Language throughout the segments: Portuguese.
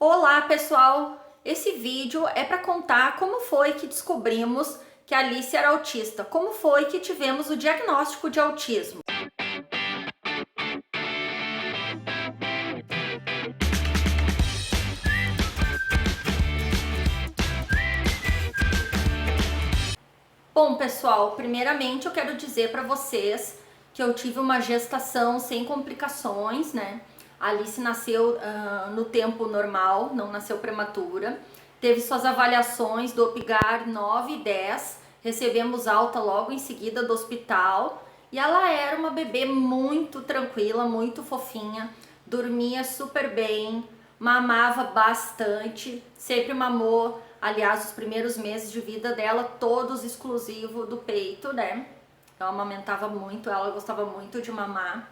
Olá, pessoal! Esse vídeo é para contar como foi que descobrimos que a Alice era autista, como foi que tivemos o diagnóstico de autismo. Bom, pessoal, primeiramente eu quero dizer para vocês que eu tive uma gestação sem complicações, né? A Alice nasceu no tempo normal, não nasceu prematura. Teve suas avaliações do Apgar 9 e 10. Recebemos alta logo em seguida do hospital. E ela era uma bebê muito tranquila, muito fofinha. Dormia super bem, mamava bastante, sempre mamou. Aliás, os primeiros meses de vida dela, todos exclusivo do peito, né? Ela amamentava muito, ela gostava muito de mamar.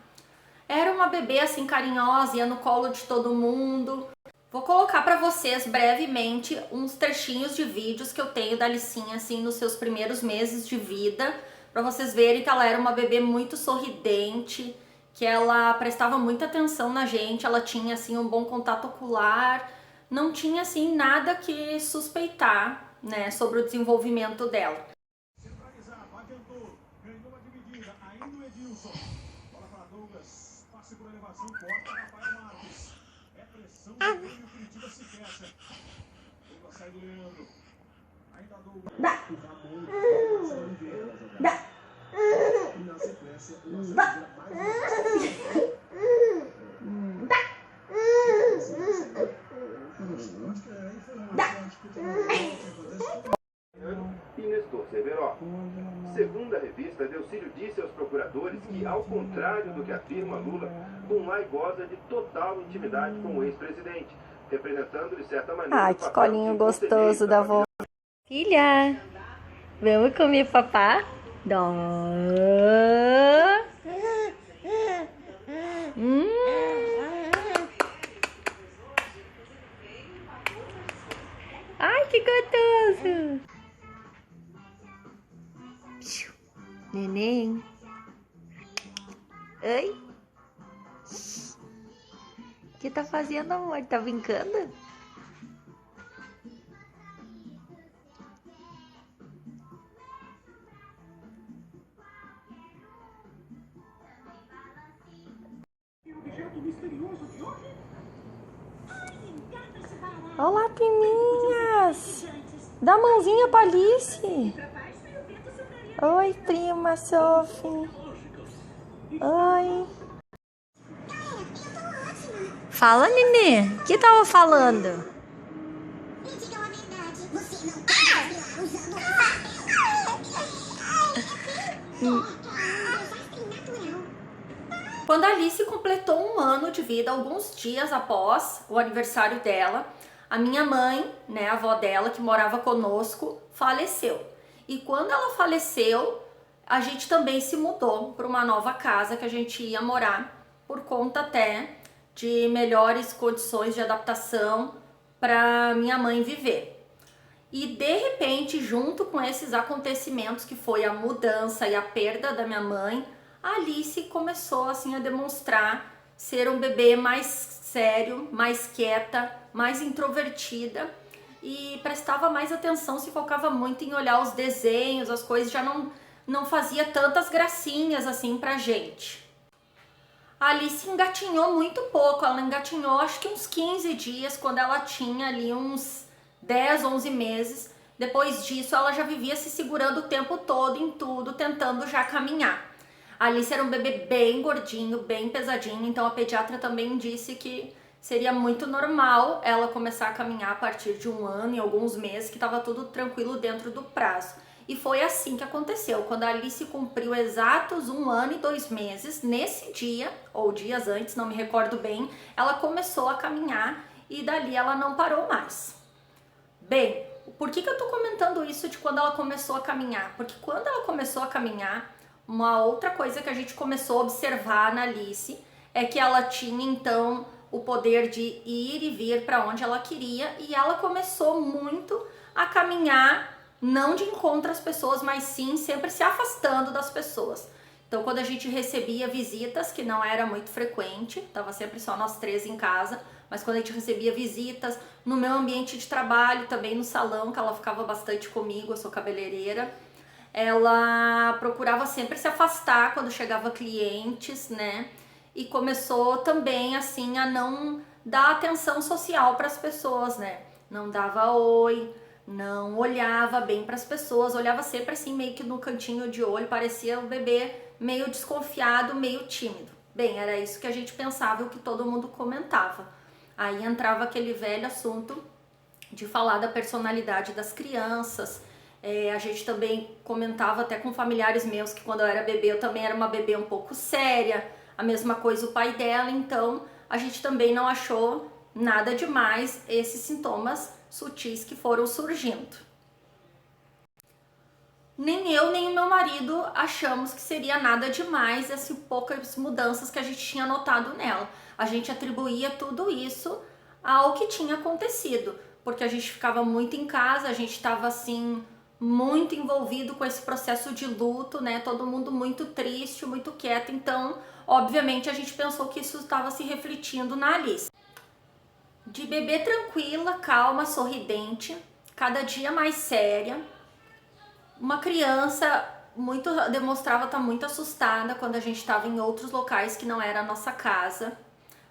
Era uma bebê assim carinhosa, ia no colo de todo mundo. Vou colocar para vocês brevemente uns trechinhos de vídeos que eu tenho da Alicinha assim nos seus primeiros meses de vida, para vocês verem que ela era uma bebê muito sorridente, que ela prestava muita atenção na gente, ela tinha assim um bom contato ocular, não tinha assim nada que suspeitar, né, sobre o desenvolvimento dela. E Nestor Severo. Segundo a revista, Delcílio disse aos procuradores que, ao contrário do que afirma Lula, Bunlai goza de total intimidade com o ex-presidente, representando de certa maneira... Ai, que colinho gostoso da avó. Filha, vamos comer papá? Dó. Ai, que gostoso. Neném. Oi. O que tá fazendo, amor? Tá brincando? Olá, priminhas! Dá a mãozinha pra Alice! Oi, prima Sophie! Oi! Fala, Nenê! O que tava falando? Quando a Alice completou 1 ano de vida, alguns dias após o aniversário dela, a minha mãe, né, a avó dela, que morava conosco, faleceu. E quando ela faleceu, a gente também se mudou para uma nova casa que a gente ia morar, por conta até de melhores condições de adaptação para minha mãe viver. E de repente, junto com esses acontecimentos, que foi a mudança e a perda da minha mãe, a Alice começou assim a demonstrar ser um bebê mais sério, mais quieta, mais introvertida e prestava mais atenção, se focava muito em olhar os desenhos, as coisas, já não fazia tantas gracinhas assim pra gente. A Alice engatinhou muito pouco, ela engatinhou acho que uns 15 dias, quando ela tinha ali uns 10, 11 meses. Depois disso ela já vivia se segurando o tempo todo em tudo, tentando já caminhar. A Alice era um bebê bem gordinho, bem pesadinho, então a pediatra também disse que seria muito normal ela começar a caminhar a partir de 1 ano e alguns meses, que estava tudo tranquilo dentro do prazo. E foi assim que aconteceu. Quando a Alice cumpriu exatos 1 ano e 2 meses, nesse dia, ou dias antes, não me recordo bem, ela começou a caminhar e dali ela não parou mais. Bem, por que eu tô comentando isso de quando ela começou a caminhar? Porque quando ela começou a caminhar, uma outra coisa que a gente começou a observar na Alice é que ela tinha então o poder de ir e vir para onde ela queria, e ela começou muito a caminhar, não de encontro às pessoas, mas sim sempre se afastando das pessoas. Então, quando a gente recebia visitas, que não era muito frequente, tava sempre só nós 3 em casa, mas quando a gente recebia visitas, no meu ambiente de trabalho, também no salão, que ela ficava bastante comigo, eu sou cabeleireira, ela procurava sempre se afastar quando chegava clientes, né? E começou também assim a não dar atenção social para as pessoas, né? Não dava oi, não olhava bem para as pessoas, olhava sempre assim meio que no cantinho de olho, parecia um bebê meio desconfiado, meio tímido. Bem, era isso que a gente pensava e o que todo mundo comentava. Aí entrava aquele velho assunto de falar da personalidade das crianças. A gente também comentava até com familiares meus que quando eu era bebê, eu também era uma bebê um pouco séria, a mesma coisa o pai dela, então a gente também não achou nada demais esses sintomas sutis que foram surgindo. Nem eu nem o meu marido achamos que seria nada demais essas poucas mudanças que a gente tinha notado nela. A gente atribuía tudo isso ao que tinha acontecido, porque a gente ficava muito em casa, a gente estava assim muito envolvido com esse processo de luto, né? Todo mundo muito triste, muito quieto, então obviamente a gente pensou que isso estava se refletindo na Alice. De bebê tranquila, calma, sorridente, cada dia mais séria. Uma criança demonstrava estar muito assustada quando a gente estava em outros locais que não era a nossa casa.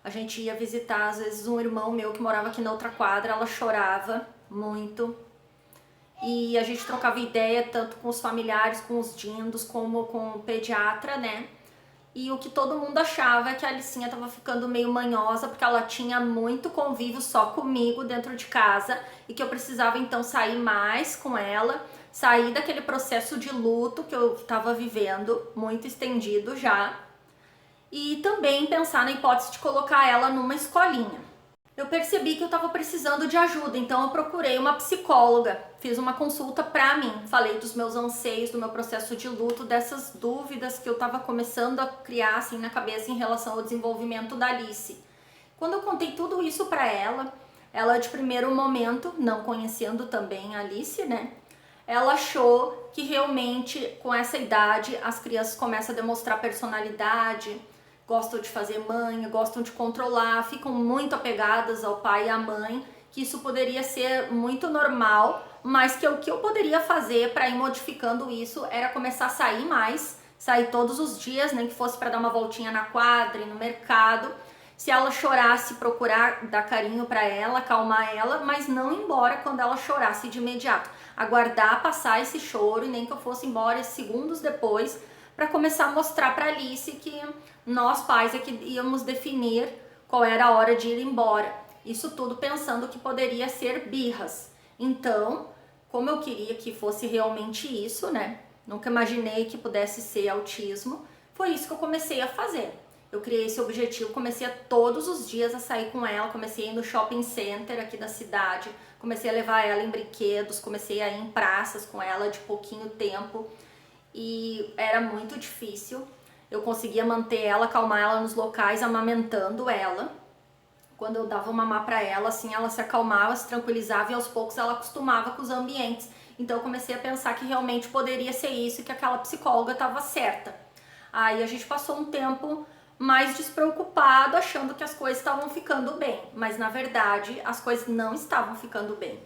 A gente ia visitar, às vezes, um irmão meu que morava aqui na outra quadra, ela chorava muito. E a gente trocava ideia tanto com os familiares, com os dindos, como com o pediatra, né? E o que todo mundo achava é que a Alicinha tava ficando meio manhosa, porque ela tinha muito convívio só comigo dentro de casa e que eu precisava então sair mais com ela, sair daquele processo de luto que eu tava vivendo, muito estendido já, e também pensar na hipótese de colocar ela numa escolinha. Eu percebi que eu estava precisando de ajuda, então eu procurei uma psicóloga, fiz uma consulta pra mim, falei dos meus anseios, do meu processo de luto, dessas dúvidas que eu estava começando a criar assim na cabeça em relação ao desenvolvimento da Alice. Quando eu contei tudo isso pra ela de primeiro momento, não conhecendo também a Alice, né? Ela achou que realmente com essa idade as crianças começam a demonstrar personalidade, gostam de fazer manha, gostam de controlar, ficam muito apegadas ao pai e à mãe, que isso poderia ser muito normal, mas que o que eu poderia fazer para ir modificando isso era começar a sair mais, sair todos os dias, nem que fosse para dar uma voltinha na quadra e no mercado. Se ela chorasse, procurar dar carinho para ela, acalmar ela, mas não ir embora quando ela chorasse de imediato. Aguardar passar esse choro e nem que eu fosse embora segundos depois, para começar a mostrar para Alice que nós pais é que íamos definir qual era a hora de ir embora. Isso tudo pensando que poderia ser birras. Então, como eu queria que fosse realmente isso, né? Nunca imaginei que pudesse ser autismo. Foi isso que eu comecei a fazer. Eu criei esse objetivo, comecei a todos os dias a sair com ela, comecei a ir no shopping center aqui da cidade, comecei a levar ela em brinquedos, comecei a ir em praças com ela de pouquinho tempo. E era muito difícil. Eu conseguia manter ela, acalmar ela nos locais, amamentando ela. Quando eu dava mamar pra ela, assim, ela se acalmava, se tranquilizava e aos poucos ela acostumava com os ambientes. Então eu comecei a pensar que realmente poderia ser isso e que aquela psicóloga estava certa. Aí a gente passou um tempo mais despreocupado, achando que as coisas estavam ficando bem. Mas na verdade, as coisas não estavam ficando bem.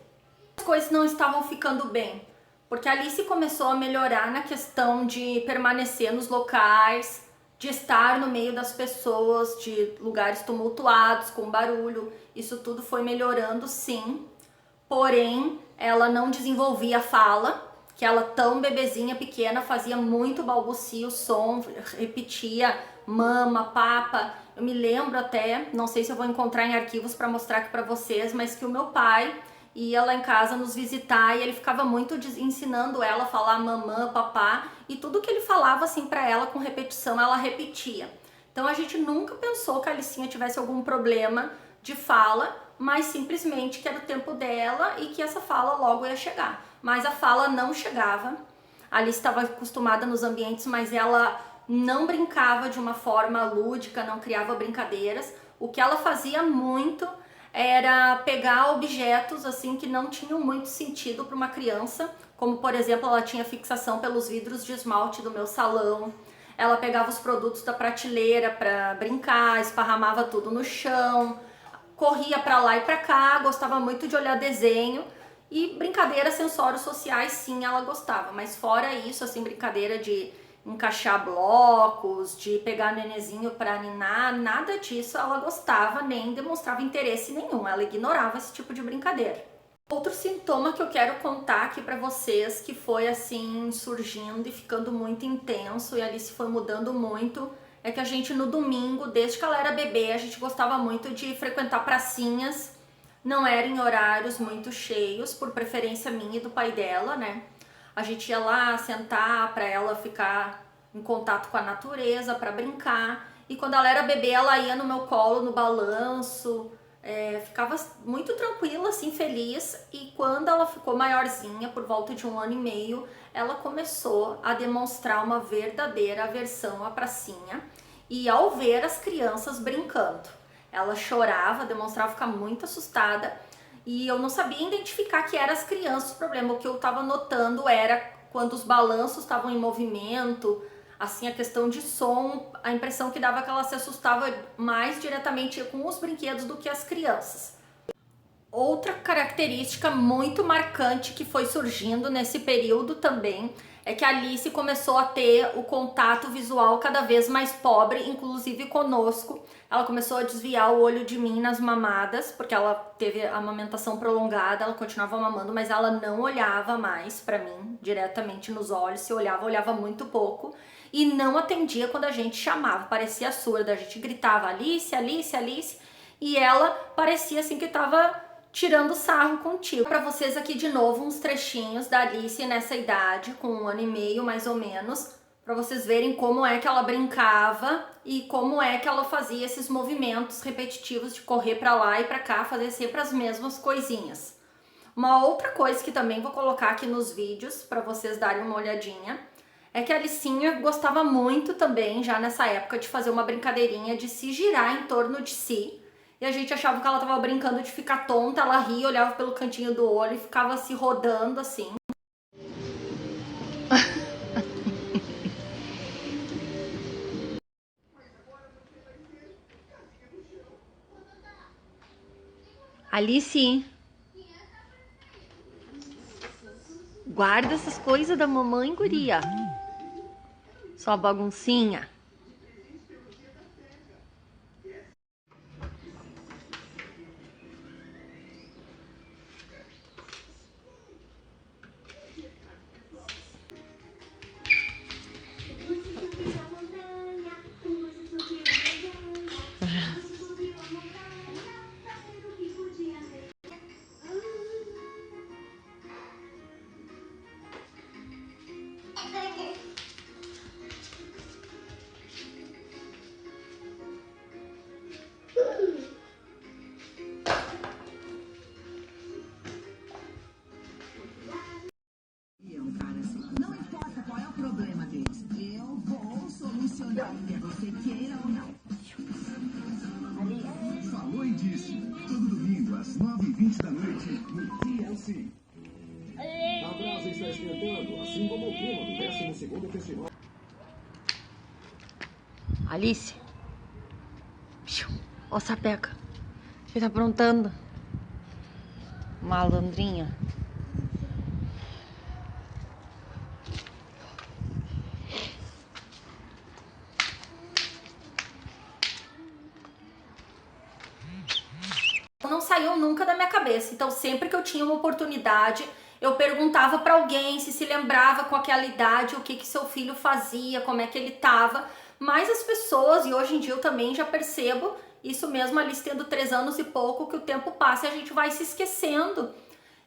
As coisas não estavam ficando bem. Porque a Alice começou a melhorar na questão de permanecer nos locais, de estar no meio das pessoas, de lugares tumultuados, com barulho. Isso tudo foi melhorando, sim. Porém, ela não desenvolvia a fala, que ela tão bebezinha, pequena, fazia muito balbucio, som, repetia mama, papa. Eu me lembro até, não sei se eu vou encontrar em arquivos para mostrar aqui para vocês, mas que o meu pai ia lá em casa nos visitar e ele ficava muito ensinando ela a falar mamã, papá, e tudo que ele falava assim para ela com repetição, ela repetia. Então a gente nunca pensou que a Alicinha tivesse algum problema de fala, mas simplesmente que era o tempo dela e que essa fala logo ia chegar. Mas a fala não chegava. A Alice estava acostumada nos ambientes, mas ela não brincava de uma forma lúdica, não criava brincadeiras. O que ela fazia muito era pegar objetos assim que não tinham muito sentido para uma criança, como por exemplo, ela tinha fixação pelos vidros de esmalte do meu salão. Ela pegava os produtos da prateleira para brincar, esparramava tudo no chão. corria pra lá e pra cá, gostava muito de olhar desenho e brincadeiras sensório-sociais, sim, ela gostava. Mas fora isso, assim, brincadeira de encaixar blocos, de pegar nenezinho pra ninar, nada disso ela gostava, nem demonstrava interesse nenhum, ela ignorava esse tipo de brincadeira. Outro sintoma que eu quero contar aqui pra vocês, que foi assim, surgindo e ficando muito intenso, e a Alice foi mudando muito, é que a gente no domingo, desde que ela era bebê, a gente gostava muito de frequentar pracinhas, não era em horários muito cheios, por preferência minha e do pai dela, né? A gente ia lá sentar para ela ficar em contato com a natureza, para brincar. E quando ela era bebê, ela ia no meu colo, no balanço, ficava muito tranquila, assim, feliz. E quando ela ficou maiorzinha, por volta de 1 ano e meio, ela começou a demonstrar uma verdadeira aversão à pracinha e ao ver as crianças brincando. Ela chorava, demonstrava ficar muito assustada e eu não sabia identificar que eram as crianças o problema. O que eu estava notando era quando os balanços estavam em movimento, assim, a questão de som, a impressão que dava que ela se assustava mais diretamente com os brinquedos do que as crianças. Outra característica muito marcante que foi surgindo nesse período também é que a Alice começou a ter o contato visual cada vez mais pobre, inclusive conosco. Ela começou a desviar o olho de mim nas mamadas, porque ela teve a amamentação prolongada, ela continuava mamando, mas ela não olhava mais pra mim diretamente nos olhos. Se olhava, olhava muito pouco e não atendia quando a gente chamava, parecia surda. A gente gritava Alice, Alice, Alice, e ela parecia assim que tava tirando sarro contigo. Para vocês aqui de novo uns trechinhos da Alice nessa idade, com 1 ano e meio mais ou menos, para vocês verem como é que ela brincava e como é que ela fazia esses movimentos repetitivos de correr para lá e para cá, fazer sempre as mesmas coisinhas. Uma outra coisa que também vou colocar aqui nos vídeos para vocês darem uma olhadinha é que a Alicinha gostava muito também, já nessa época, de fazer uma brincadeirinha de se girar em torno de si. E a gente achava que ela tava brincando de ficar tonta, ela ria, olhava pelo cantinho do olho e ficava se rodando assim. Alice, guarda essas coisas da mamãe, guria. Sua baguncinha. Você queira ou não. Falou e disse. Todo domingo, às 9h20 da noite, no TLC. A brasa está esquentando, assim como o clima do 12º festival. Alice. Ó a sapeca. O que tá aprontando? Malandrinha. Não saiu nunca da minha cabeça. Então, sempre que eu tinha uma oportunidade, eu perguntava para alguém se lembrava com aquela idade o que seu filho fazia, como é que ele tava. Mas as pessoas, e hoje em dia eu também já percebo isso mesmo, ali tendo 3 anos e pouco, que o tempo passa e a gente vai se esquecendo.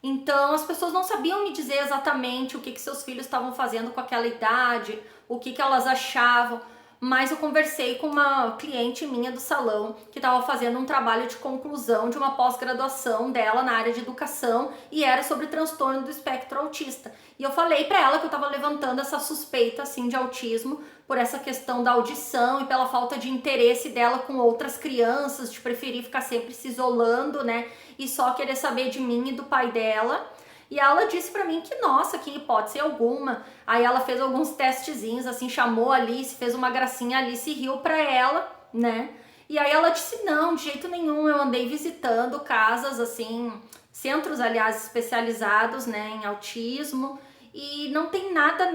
Então, as pessoas não sabiam me dizer exatamente o que seus filhos estavam fazendo com aquela idade, o que elas achavam. Mas eu conversei com uma cliente minha do salão que estava fazendo um trabalho de conclusão de uma pós-graduação dela na área de educação e era sobre transtorno do espectro autista. E eu falei para ela que eu estava levantando essa suspeita assim de autismo por essa questão da audição e pela falta de interesse dela com outras crianças, de preferir ficar sempre se isolando, né? E só querer saber de mim e do pai dela. E ela disse pra mim que, nossa, que hipótese alguma. Aí ela fez alguns testezinhos, assim, chamou a Alice, fez uma gracinha, a Alice riu pra ela, né? E aí ela disse, não, de jeito nenhum, eu andei visitando casas, assim, centros, aliás, especializados, né, em autismo, e não tem nada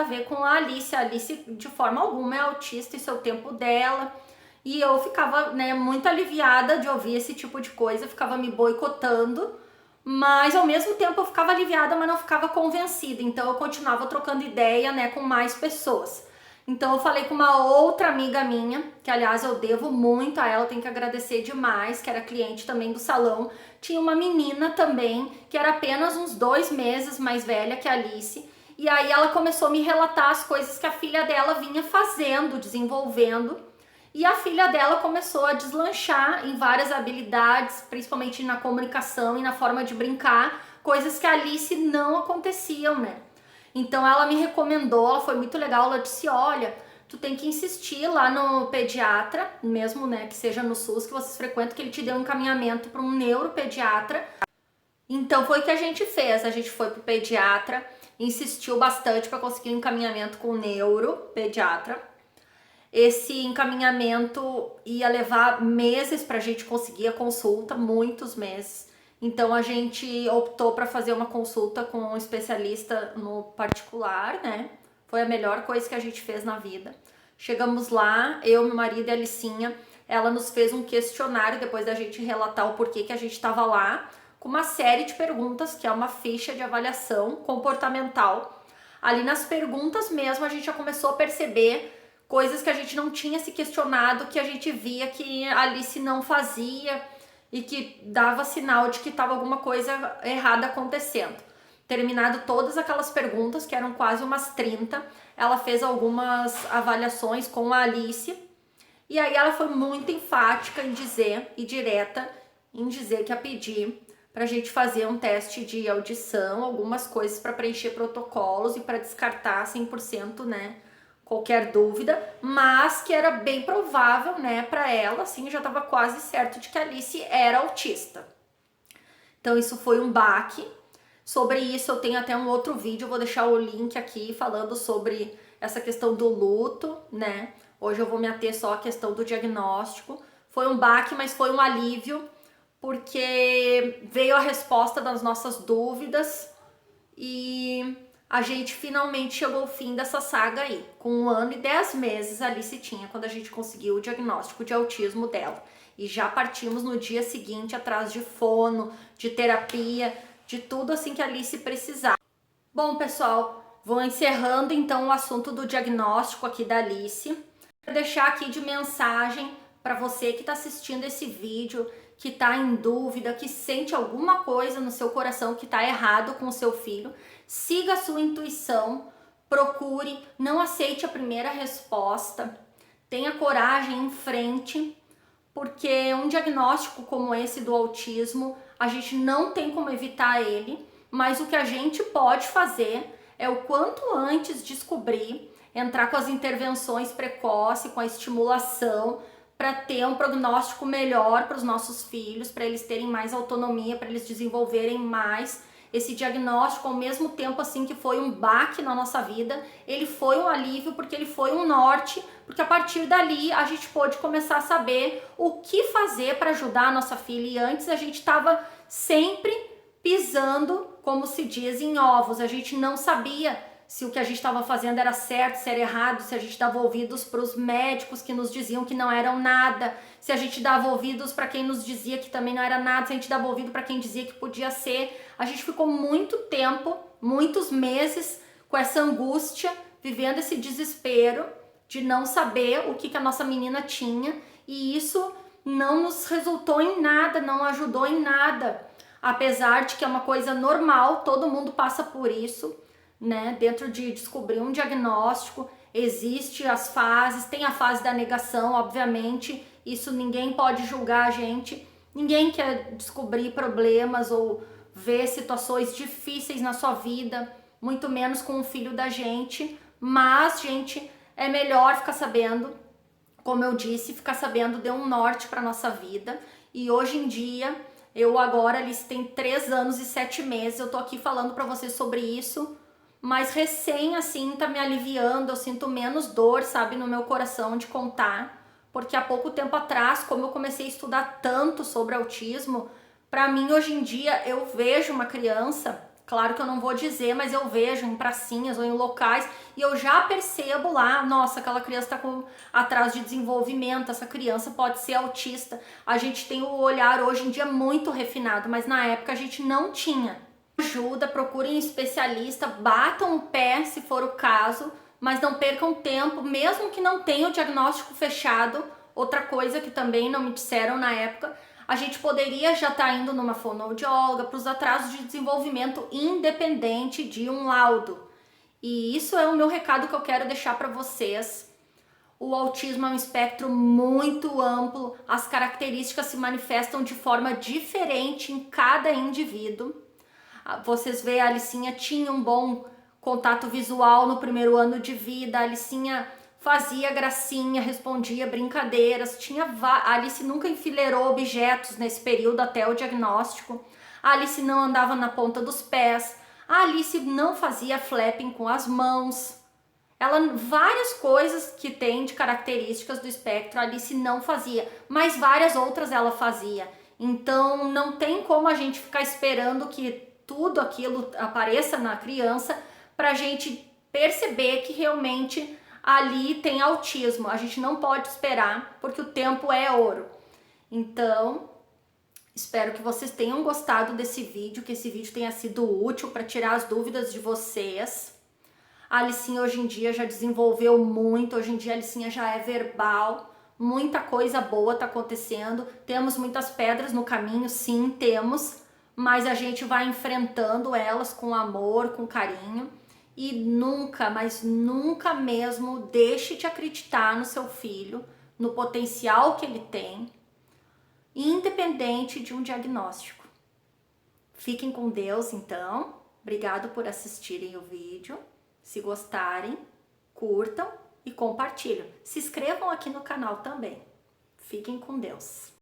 a ver com a Alice. A Alice, de forma alguma, é autista, isso é o tempo dela. E eu ficava, né, muito aliviada de ouvir esse tipo de coisa, ficava me boicotando, mas ao mesmo tempo eu ficava aliviada, mas não ficava convencida. Então eu continuava trocando ideia, né, com mais pessoas. Então eu falei com uma outra amiga minha, que aliás eu devo muito a ela, tenho que agradecer demais, que era cliente também do salão. Tinha uma menina também, que era apenas uns 2 meses mais velha que a Alice. E aí ela começou a me relatar as coisas que a filha dela vinha fazendo, desenvolvendo. E a filha dela começou a deslanchar em várias habilidades, principalmente na comunicação e na forma de brincar, coisas que a Alice não aconteciam, né? Então ela me recomendou, ela foi muito legal, ela disse, olha, tu tem que insistir lá no pediatra, mesmo, né, que seja no SUS, que vocês frequentam, que ele te dê um encaminhamento para um neuropediatra. Então foi o que a gente fez, a gente foi pro pediatra, insistiu bastante para conseguir um encaminhamento com o neuropediatra. Esse encaminhamento ia levar meses pra gente conseguir a consulta, muitos meses. Então a gente optou para fazer uma consulta com um especialista no particular, né? Foi a melhor coisa que a gente fez na vida. Chegamos lá, eu, meu marido e a Alicinha, ela nos fez um questionário depois da gente relatar o porquê que a gente estava lá, com uma série de perguntas, que é uma ficha de avaliação comportamental. Ali nas perguntas mesmo a gente já começou a perceber coisas que a gente não tinha se questionado, que a gente via que a Alice não fazia e que dava sinal de que estava alguma coisa errada acontecendo. Terminado todas aquelas perguntas, que eram quase umas 30, ela fez algumas avaliações com a Alice e aí ela foi muito enfática em dizer e direta em dizer que ia pedir para a gente fazer um teste de audição, algumas coisas para preencher protocolos e para descartar 100%, né, qualquer dúvida, mas que era bem provável, né, para ela, assim, já estava quase certo de que a Alice era autista. Então isso foi um baque. Sobre isso eu tenho até um outro vídeo, eu vou deixar o link aqui falando sobre essa questão do luto, né? Hoje eu vou me ater só à questão do diagnóstico. Foi um baque, mas foi um alívio, porque veio a resposta das nossas dúvidas e a gente finalmente chegou ao fim dessa saga aí. Com 1 ano e 10 meses a Alice tinha quando a gente conseguiu o diagnóstico de autismo dela. E já partimos no dia seguinte atrás de fono, de terapia, de tudo assim que a Alice precisava. Bom, pessoal, vou encerrando então o assunto do diagnóstico aqui da Alice. Vou deixar aqui de mensagem para você que está assistindo esse vídeo, que está em dúvida, que sente alguma coisa no seu coração que está errado com o seu filho. Siga a sua intuição, procure, não aceite a primeira resposta, tenha coragem em frente, porque um diagnóstico como esse do autismo, a gente não tem como evitar ele, mas o que a gente pode fazer é o quanto antes descobrir, entrar com as intervenções precoces, com a estimulação, para ter um prognóstico melhor para os nossos filhos, para eles terem mais autonomia, para eles desenvolverem mais. Esse diagnóstico, ao mesmo tempo assim que foi um baque na nossa vida, ele foi um alívio, porque ele foi um norte, porque a partir dali a gente pôde começar a saber o que fazer para ajudar a nossa filha. E antes a gente estava sempre pisando, como se diz, em ovos. A gente não sabia se o que a gente estava fazendo era certo, se era errado, se a gente dava ouvidos para os médicos que nos diziam que não eram nada, se a gente dava ouvidos para quem nos dizia que também não era nada, se a gente dava ouvido para quem dizia que podia ser. A gente ficou muito tempo, muitos meses com essa angústia, vivendo esse desespero de não saber o que a nossa menina tinha, e isso não nos resultou em nada, não ajudou em nada, apesar de que é uma coisa normal, todo mundo passa por isso, né? Dentro de descobrir um diagnóstico, existe as fases, tem a fase da negação, obviamente, isso ninguém pode julgar a gente, ninguém quer descobrir problemas ou ver situações difíceis na sua vida, muito menos com o filho da gente, mas, gente, é melhor ficar sabendo, como eu disse, ficar sabendo deu um norte para nossa vida. E hoje em dia, eu agora, Alice tem 3 anos e 7 meses, eu tô aqui falando para vocês sobre isso, mas recém assim tá me aliviando, eu sinto menos dor, sabe, no meu coração de contar, porque há pouco tempo atrás, como eu comecei a estudar tanto sobre autismo, para mim hoje em dia eu vejo uma criança, claro que eu não vou dizer, mas eu vejo em pracinhas ou em locais e eu já percebo lá, nossa, aquela criança está com atraso de desenvolvimento, essa criança pode ser autista. A gente tem o olhar hoje em dia muito refinado, mas na época a gente não tinha. Ajuda, procurem um especialista, batam o pé se for o caso, mas não percam tempo, mesmo que não tenha o diagnóstico fechado. Outra coisa que também não me disseram na época, a gente poderia já estar indo numa fonoaudióloga para os atrasos de desenvolvimento independente de um laudo. E isso é o meu recado que eu quero deixar para vocês. O autismo é um espectro muito amplo, as características se manifestam de forma diferente em cada indivíduo. Vocês veem, a Alicinha tinha um bom contato visual no primeiro ano de vida, a Alicinha fazia gracinha, respondia brincadeiras, a Alice nunca enfileirou objetos nesse período até o diagnóstico, a Alice não andava na ponta dos pés, a Alice não fazia flapping com as mãos, várias coisas que tem de características do espectro a Alice não fazia, mas várias outras ela fazia. Então não tem como a gente ficar esperando que tudo aquilo apareça na criança para a gente perceber que realmente ali tem autismo. A gente não pode esperar, porque o tempo é ouro. Então, espero que vocês tenham gostado desse vídeo, que esse vídeo tenha sido útil para tirar as dúvidas de vocês. A Alicinha hoje em dia já desenvolveu muito, hoje em dia a Alicinha já é verbal, muita coisa boa tá acontecendo. Temos muitas pedras no caminho, sim, temos, mas a gente vai enfrentando elas com amor, com carinho. E nunca, mas nunca mesmo deixe de acreditar no seu filho, no potencial que ele tem, independente de um diagnóstico. Fiquem com Deus, então. Obrigado por assistirem o vídeo. Se gostarem, curtam e compartilhem. Se inscrevam aqui no canal também. Fiquem com Deus.